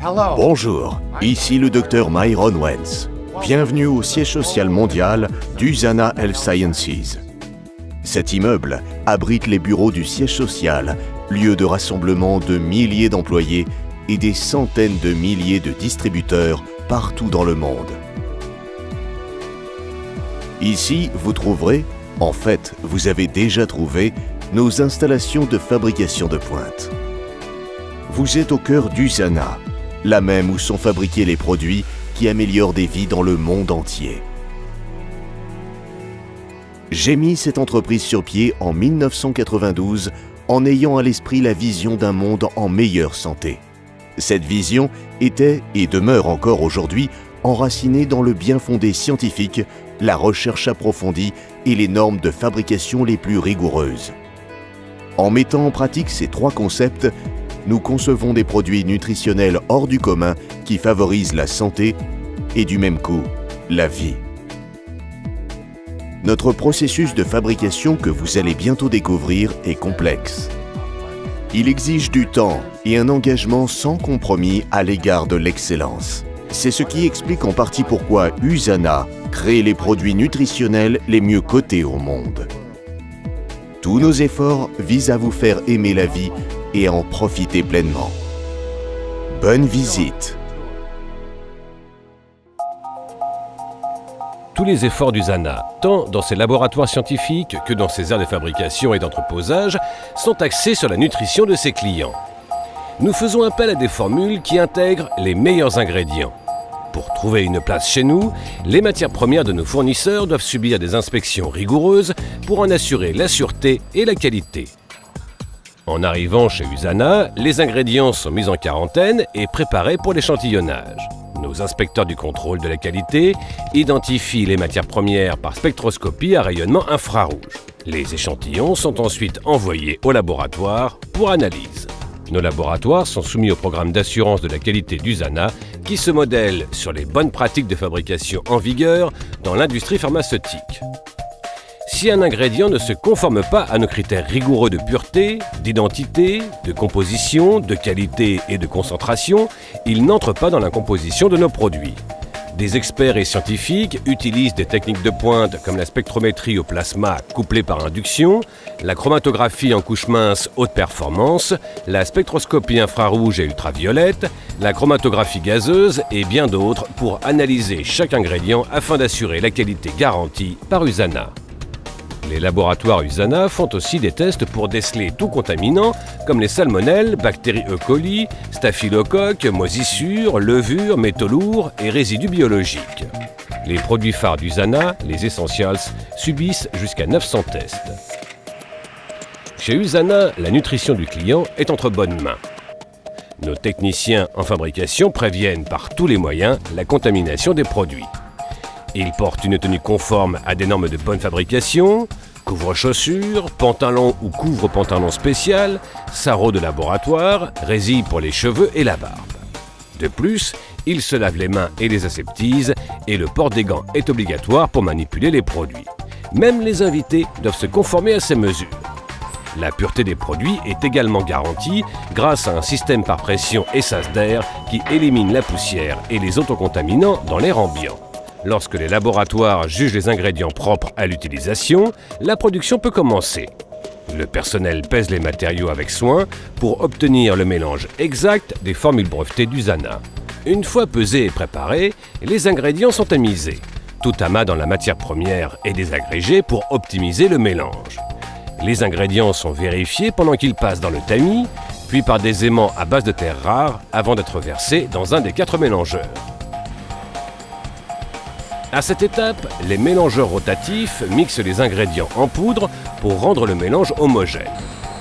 Bonjour, ici le Dr Myron Wentz. Bienvenue au siège social mondial d'USANA Health Sciences. Cet immeuble abrite les bureaux du siège social, lieu de rassemblement de milliers d'employés et des centaines de milliers de distributeurs partout dans le monde. Ici, vous trouverez, en fait, vous avez déjà trouvé, nos installations de fabrication de pointe. Vous êtes au cœur d'USANA, là même où sont fabriqués les produits qui améliorent des vies dans le monde entier. J'ai mis cette entreprise sur pied en 1992 en ayant à l'esprit la vision d'un monde en meilleure santé. Cette vision était et demeure encore aujourd'hui enracinée dans le bien fondé scientifique, la recherche approfondie et les normes de fabrication les plus rigoureuses. En mettant en pratique ces trois concepts, nous concevons des produits nutritionnels hors du commun qui favorisent la santé et du même coup, la vie. Notre processus de fabrication que vous allez bientôt découvrir est complexe. Il exige du temps et un engagement sans compromis à l'égard de l'excellence. C'est ce qui explique en partie pourquoi USANA crée les produits nutritionnels les mieux cotés au monde. Tous nos efforts visent à vous faire aimer la vie et à en profiter pleinement. Bonne visite! Tous les efforts d'USANA, tant dans ses laboratoires scientifiques que dans ses aires de fabrication et d'entreposage, sont axés sur la nutrition de ses clients. Nous faisons appel à des formules qui intègrent les meilleurs ingrédients. Pour trouver une place chez nous, les matières premières de nos fournisseurs doivent subir des inspections rigoureuses pour en assurer la sûreté et la qualité. En arrivant chez USANA, les ingrédients sont mis en quarantaine et préparés pour l'échantillonnage. Nos inspecteurs du contrôle de la qualité identifient les matières premières par spectroscopie à rayonnement infrarouge. Les échantillons sont ensuite envoyés au laboratoire pour analyse. Nos laboratoires sont soumis au programme d'assurance de la qualité d'USANA qui se modèle sur les bonnes pratiques de fabrication en vigueur dans l'industrie pharmaceutique. Si un ingrédient ne se conforme pas à nos critères rigoureux de pureté, d'identité, de composition, de qualité et de concentration, il n'entre pas dans la composition de nos produits. Des experts et scientifiques utilisent des techniques de pointe comme la spectrométrie au plasma couplée par induction, la chromatographie en couche mince haute performance, la spectroscopie infrarouge et ultraviolette, la chromatographie gazeuse et bien d'autres pour analyser chaque ingrédient afin d'assurer la qualité garantie par USANA. Les laboratoires USANA font aussi des tests pour déceler tout contaminant comme les salmonelles, bactéries E. coli, staphylocoques, moisissures, levures, métaux lourds et résidus biologiques. Les produits phares d'USANA, les Essentials, subissent jusqu'à 900 tests. Chez USANA, la nutrition du client est entre bonnes mains. Nos techniciens en fabrication préviennent par tous les moyens la contamination des produits. Ils portent une tenue conforme à des normes de bonne fabrication, couvre-chaussures, pantalon ou couvre-pantalon spécial, sarrau de laboratoire, résille pour les cheveux et la barbe. De plus, ils se lavent les mains et les aseptisent et le port des gants est obligatoire pour manipuler les produits. Même les invités doivent se conformer à ces mesures. La pureté des produits est également garantie grâce à un système par pression et sas d'air qui élimine la poussière et les autres contaminants dans l'air ambiant. Lorsque les laboratoires jugent les ingrédients propres à l'utilisation, la production peut commencer. Le personnel pèse les matériaux avec soin pour obtenir le mélange exact des formules brevetées d'USANA. Une fois pesés et préparés, les ingrédients sont tamisés. Tout amas dans la matière première est désagrégé pour optimiser le mélange. Les ingrédients sont vérifiés pendant qu'ils passent dans le tamis, puis par des aimants à base de terres rares avant d'être versés dans un des 4 mélangeurs. À cette étape, les mélangeurs rotatifs mixent les ingrédients en poudre pour rendre le mélange homogène.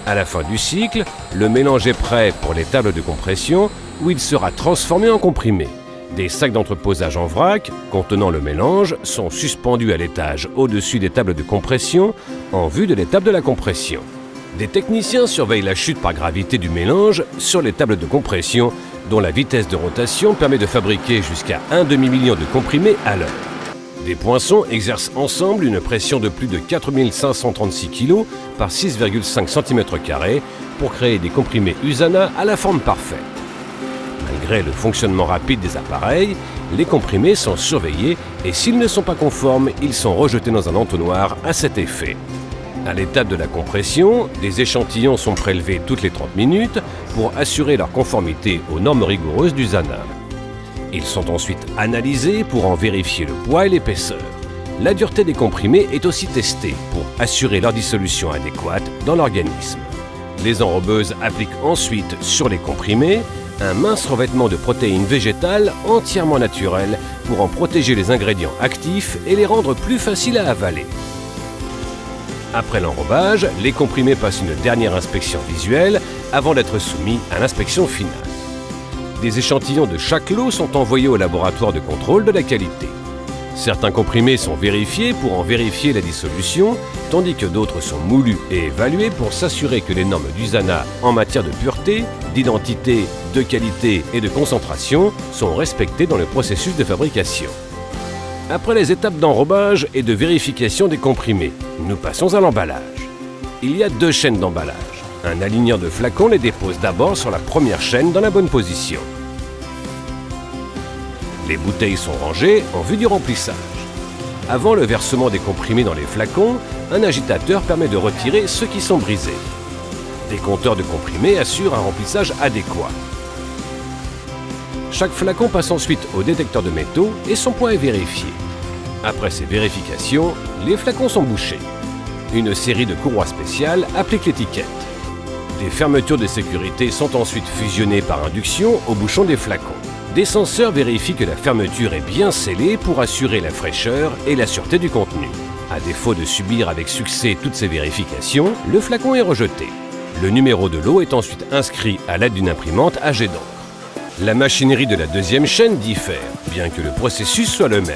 À la fin du cycle, le mélange est prêt pour les tables de compression où il sera transformé en comprimé. Des sacs d'entreposage en vrac contenant le mélange sont suspendus à l'étage au-dessus des tables de compression en vue de l'étape de la compression. Des techniciens surveillent la chute par gravité du mélange sur les tables de compression dont la vitesse de rotation permet de fabriquer jusqu'à 1 demi-million de comprimés à l'heure. Des poinçons exercent ensemble une pression de plus de 4536 kg par 6,5 cm² pour créer des comprimés USANA à la forme parfaite. Malgré le fonctionnement rapide des appareils, les comprimés sont surveillés et s'ils ne sont pas conformes, ils sont rejetés dans un entonnoir à cet effet. À l'étape de la compression, des échantillons sont prélevés toutes les 30 minutes pour assurer leur conformité aux normes rigoureuses d'USANA. Ils sont ensuite analysés pour en vérifier le poids et l'épaisseur. La dureté des comprimés est aussi testée pour assurer leur dissolution adéquate dans l'organisme. Les enrobeuses appliquent ensuite sur les comprimés un mince revêtement de protéines végétales entièrement naturelles pour en protéger les ingrédients actifs et les rendre plus faciles à avaler. Après l'enrobage, les comprimés passent une dernière inspection visuelle avant d'être soumis à l'inspection finale. Des échantillons de chaque lot sont envoyés au laboratoire de contrôle de la qualité. Certains comprimés sont vérifiés pour en vérifier la dissolution, tandis que d'autres sont moulus et évalués pour s'assurer que les normes d'USANA en matière de pureté, d'identité, de qualité et de concentration sont respectées dans le processus de fabrication. Après les étapes d'enrobage et de vérification des comprimés, nous passons à l'emballage. Il y a 2 chaînes d'emballage. Un aligneur de flacons les dépose d'abord sur la première chaîne dans la bonne position. Les bouteilles sont rangées en vue du remplissage. Avant le versement des comprimés dans les flacons, un agitateur permet de retirer ceux qui sont brisés. Des compteurs de comprimés assurent un remplissage adéquat. Chaque flacon passe ensuite au détecteur de métaux et son poids est vérifié. Après ces vérifications, les flacons sont bouchés. Une série de courroies spéciales applique l'étiquette. Des fermetures de sécurité sont ensuite fusionnées par induction au bouchon des flacons. Des senseurs vérifient que la fermeture est bien scellée pour assurer la fraîcheur et la sûreté du contenu. À défaut de subir avec succès toutes ces vérifications, le flacon est rejeté. Le numéro de lot est ensuite inscrit à l'aide d'une imprimante à jet d'encre. La machinerie de la deuxième chaîne diffère, bien que le processus soit le même.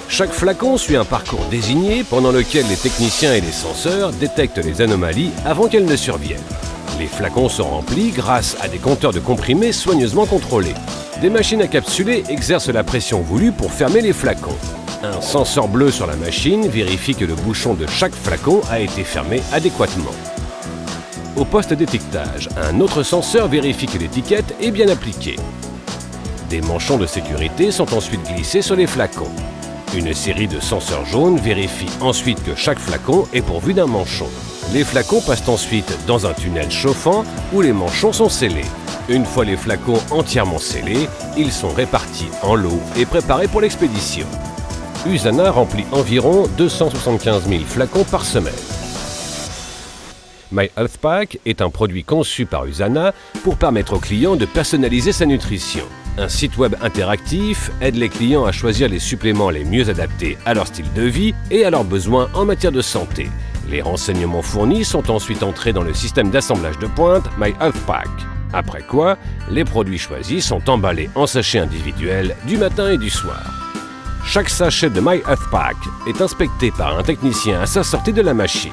Chaque flacon suit un parcours désigné pendant lequel les techniciens et les censeurs détectent les anomalies avant qu'elles ne surviennent. Les flacons sont remplis grâce à des compteurs de comprimés soigneusement contrôlés. Des machines à capsuler exercent la pression voulue pour fermer les flacons. Un senseur bleu sur la machine vérifie que le bouchon de chaque flacon a été fermé adéquatement. Au poste d'étiquetage, un autre senseur vérifie que l'étiquette est bien appliquée. Des manchons de sécurité sont ensuite glissés sur les flacons. Une série de senseurs jaunes vérifie ensuite que chaque flacon est pourvu d'un manchon. Les flacons passent ensuite dans un tunnel chauffant où les manchons sont scellés. Une fois les flacons entièrement scellés, ils sont répartis en lots et préparés pour l'expédition. USANA remplit environ 275 000 flacons par semaine. MyHealthPack est un produit conçu par USANA pour permettre aux clients de personnaliser sa nutrition. Un site web interactif aide les clients à choisir les suppléments les mieux adaptés à leur style de vie et à leurs besoins en matière de santé. Les renseignements fournis sont ensuite entrés dans le système d'assemblage de pointe MyHealthPack. Après quoi, les produits choisis sont emballés en sachets individuels du matin et du soir. Chaque sachet de MyHealthPack est inspecté par un technicien à sa sortie de la machine.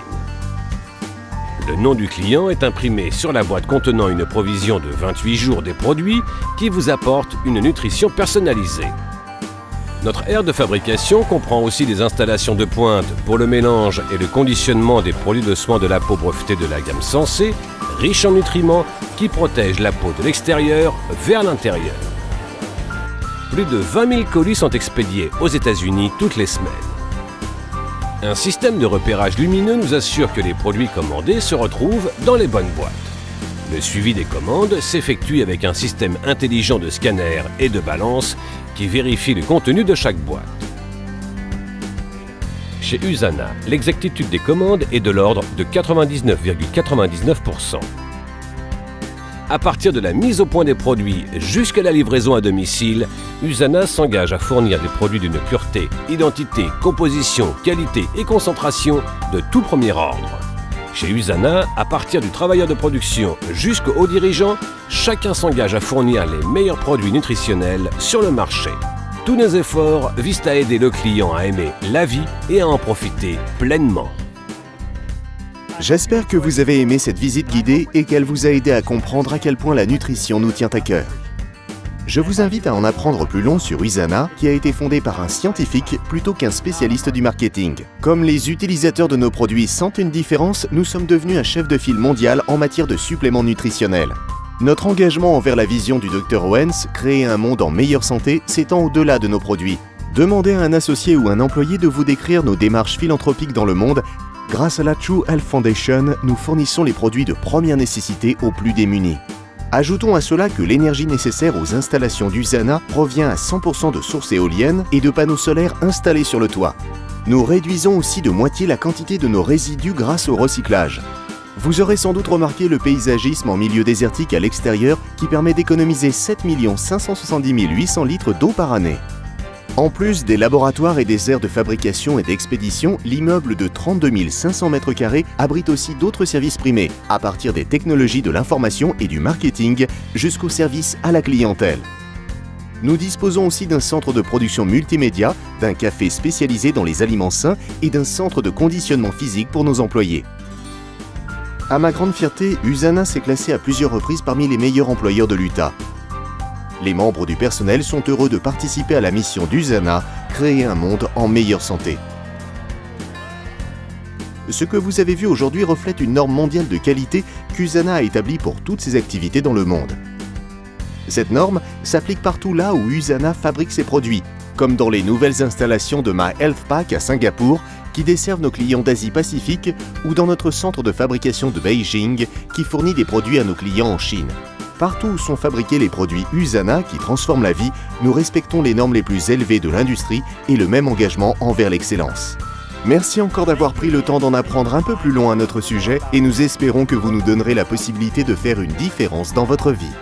Le nom du client est imprimé sur la boîte contenant une provision de 28 jours des produits qui vous apportent une nutrition personnalisée. Notre aire de fabrication comprend aussi des installations de pointe pour le mélange et le conditionnement des produits de soins de la peau brevetés de la gamme Sensé, riches en nutriments qui protègent la peau de l'extérieur vers l'intérieur. Plus de 20 000 colis sont expédiés aux États-Unis toutes les semaines. Un système de repérage lumineux nous assure que les produits commandés se retrouvent dans les bonnes boîtes. Le suivi des commandes s'effectue avec un système intelligent de scanner et de balance qui vérifie le contenu de chaque boîte. Chez USANA, l'exactitude des commandes est de l'ordre de 99,99%. À partir de la mise au point des produits jusqu'à la livraison à domicile, USANA s'engage à fournir des produits d'une pureté, identité, composition, qualité et concentration de tout premier ordre. Chez USANA, à partir du travailleur de production jusqu'au haut dirigeant, chacun s'engage à fournir les meilleurs produits nutritionnels sur le marché. Tous nos efforts visent à aider le client à aimer la vie et à en profiter pleinement. J'espère que vous avez aimé cette visite guidée et qu'elle vous a aidé à comprendre à quel point la nutrition nous tient à cœur. Je vous invite à en apprendre plus long sur USANA, qui a été fondé par un scientifique plutôt qu'un spécialiste du marketing. Comme les utilisateurs de nos produits sentent une différence, nous sommes devenus un chef de file mondial en matière de suppléments nutritionnels. Notre engagement envers la vision du Dr Owens, créer un monde en meilleure santé, s'étend au-delà de nos produits. Demandez à un associé ou un employé de vous décrire nos démarches philanthropiques dans le monde. Grâce à la True Health Foundation, nous fournissons les produits de première nécessité aux plus démunis. Ajoutons à cela que l'énergie nécessaire aux installations d'Usana provient à 100% de sources éoliennes et de panneaux solaires installés sur le toit. Nous réduisons aussi de moitié la quantité de nos résidus grâce au recyclage. Vous aurez sans doute remarqué le paysagisme en milieu désertique à l'extérieur qui permet d'économiser 7 570 800 litres d'eau par année. En plus des laboratoires et des aires de fabrication et d'expédition, l'immeuble de 32 500 m² abrite aussi d'autres services primés, à partir des technologies de l'information et du marketing jusqu'au service à la clientèle. Nous disposons aussi d'un centre de production multimédia, d'un café spécialisé dans les aliments sains et d'un centre de conditionnement physique pour nos employés. À ma grande fierté, Usana s'est classé à plusieurs reprises parmi les meilleurs employeurs de l'Utah. Les membres du personnel sont heureux de participer à la mission d'Usana, créer un monde en meilleure santé. Ce que vous avez vu aujourd'hui reflète une norme mondiale de qualité qu'Usana a établie pour toutes ses activités dans le monde. Cette norme s'applique partout là où Usana fabrique ses produits, comme dans les nouvelles installations de My Health Pack à Singapour, qui desservent nos clients d'Asie-Pacifique, ou dans notre centre de fabrication de Beijing, qui fournit des produits à nos clients en Chine. Partout où sont fabriqués les produits Usana qui transforment la vie, nous respectons les normes les plus élevées de l'industrie et le même engagement envers l'excellence. Merci encore d'avoir pris le temps d'en apprendre un peu plus long à notre sujet et nous espérons que vous nous donnerez la possibilité de faire une différence dans votre vie.